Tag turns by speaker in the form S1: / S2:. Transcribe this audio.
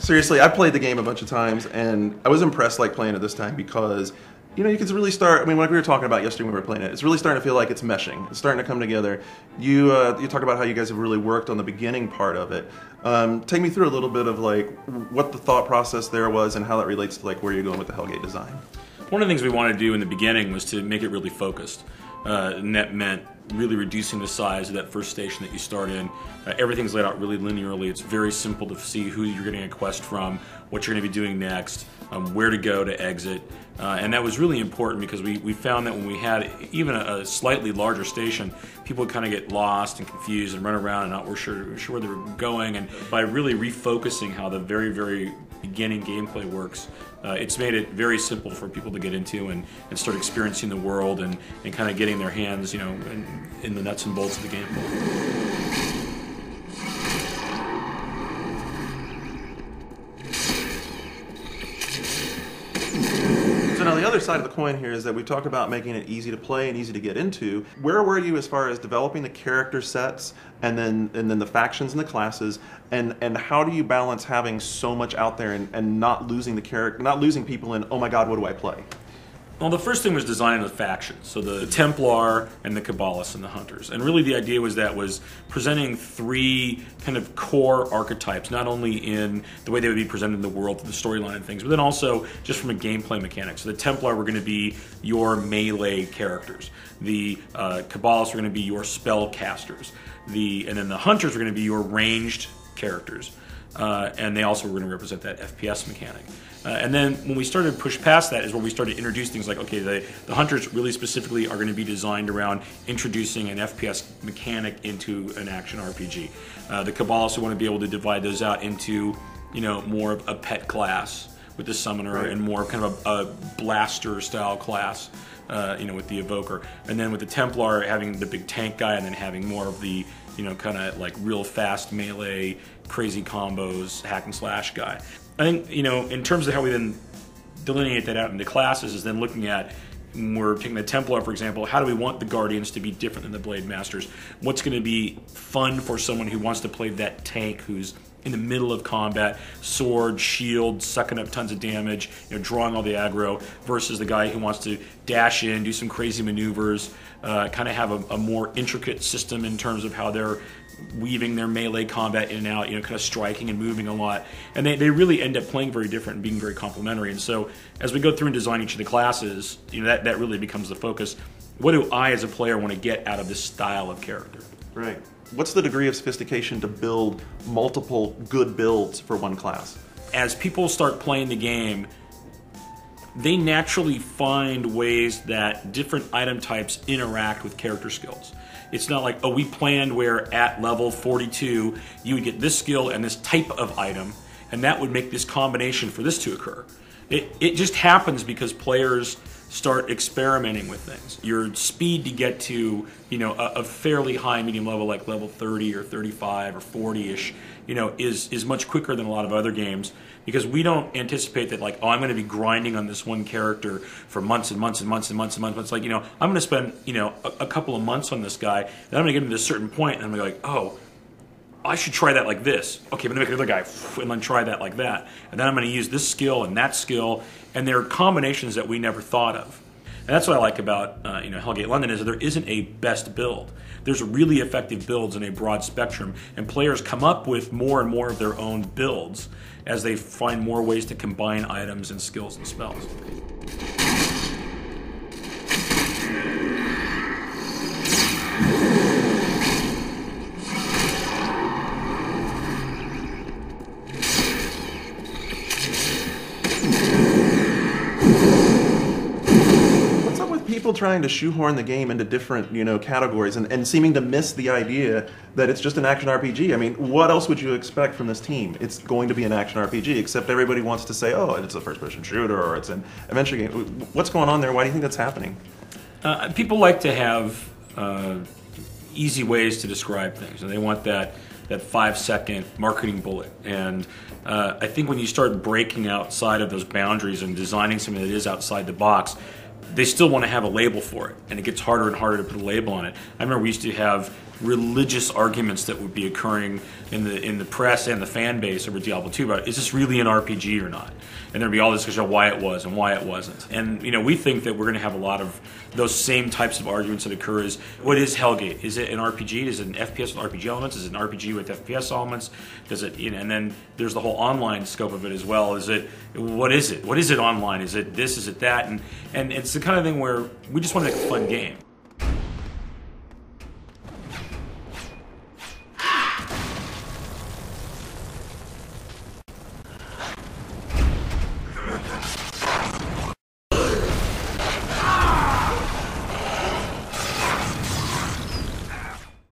S1: Seriously, I played the game a bunch of times, and I was impressed like playing it this time because, you know, you can really start. I mean, like we were talking about yesterday when we were playing it, it's really starting to feel like it's meshing. It's starting to come together. You talk about how you guys have really worked on the beginning part of it. Take me through a little bit of like what the thought process there was and how that relates to like where you're going with the Hellgate design.
S2: One of the things we wanted to do in the beginning was to make it really focused. And that meant really reducing the size of that first station that you start in. Everything's laid out really linearly. It's very simple to see who you're getting a quest from, what you're going to be doing next, where to go to exit. And that was really important because we found that when we had even a slightly larger station, people would kind of get lost and confused and run around and not sure where they were going. And by really refocusing how the very, very beginning gameplay works, it's made it very simple for people to get into and start experiencing the world and kind of getting their hands, you know, in the nuts and bolts of the gameplay.
S1: So now the other side of the coin here is that we've talked about making it easy to play and easy to get into. Where were you as far as developing the character sets and then the factions and the classes, and how do you balance having so much out there and not losing the character, not losing people in, oh my god, what do I play?
S2: Well, the first thing was designing the factions, so the Templar and the Cabbalists and the Hunters. And really the idea was presenting three kind of core archetypes, not only in the way they would be presented in the world, the storyline and things, but then also just from a gameplay mechanic. So the Templar were going to be your melee characters. The Cabbalists were going to be your spellcasters. And then the Hunters were going to be your ranged characters. And they also were going to represent that FPS mechanic. And then when we started to push past that is where we started to introduce things like, okay, the Hunters really specifically are going to be designed around introducing an FPS mechanic into an action RPG. The Cabbalists want to be able to divide those out into, you know, more of a pet class with the Summoner, right, and more kind of a blaster style class, you know, with the Evoker. And then with the Templar having the big tank guy and then having more of the, you know, kind of like real fast melee, crazy combos, hack and slash guy. I think, you know, in terms of how we then delineate that out into classes is then looking at, we're taking the Templar, for example, how do we want the Guardians to be different than the Blade Masters? What's going to be fun for someone who wants to play that tank who's in the middle of combat, sword, shield, sucking up tons of damage, you know, drawing all the aggro, versus the guy who wants to dash in, do some crazy maneuvers, kind of have a more intricate system in terms of how they're weaving their melee combat in and out, you know, kind of striking and moving a lot. And they really end up playing very different and being very complementary. And so as we go through and design each of the classes, you know, that really becomes the focus. What do I as a player want to get out of this style of character?
S1: Right. What's the degree of sophistication to build multiple good builds for one class?
S2: As people start playing the game, they naturally find ways that different item types interact with character skills. It's not like, oh, we planned where at level 42 you would get this skill and this type of item, and that would make this combination for this to occur. It just happens because players start experimenting with things. Your speed to get to, you know, a fairly high medium level like level 30 or 35 or 40-ish, you know, is much quicker than a lot of other games, because we don't anticipate that, like, oh, I'm going to be grinding on this one character for months and months and months and months and months. It's like, you know, I'm going to spend, you know, a couple of months on this guy, then I'm going to get him to a certain point, and I'm going to be like, oh, I should try that like this. Okay, I'm going to make another guy, and then try that like that. And then I'm going to use this skill and that skill, and there are combinations that we never thought of. And that's what I like about you know, Hellgate London, is that there isn't a best build. There's really effective builds in a broad spectrum, and players come up with more and more of their own builds as they find more ways to combine items and skills and spells.
S1: People trying to shoehorn the game into different, you know, categories and seeming to miss the idea that it's just an action RPG. I mean, what else would you expect from this team? It's going to be an action RPG, except everybody wants to say, oh, it's a first-person shooter or it's an adventure game. What's going on there? Why do you think that's happening?
S2: People like to have easy ways to describe things, and they want that 5-second marketing bullet. And I think when you start breaking outside of those boundaries and designing something that is outside the box, they still want to have a label for it, and it gets harder and harder to put a label on it. I remember we used to have religious arguments that would be occurring in the press and the fan base over Diablo 2 about, is this really an RPG or not? And there'd be all this discussion of why it was and why it wasn't. And we think that we're going to have a lot of those same types of arguments that occur. Is what is Hellgate? Is it an RPG? Is it an FPS with RPG elements? Is it an RPG with FPS elements? Does it and then there's the whole online scope of it as well. What is it? What is it online? Is it this? Is it that? And it's the kind of thing where we just want to make a fun game.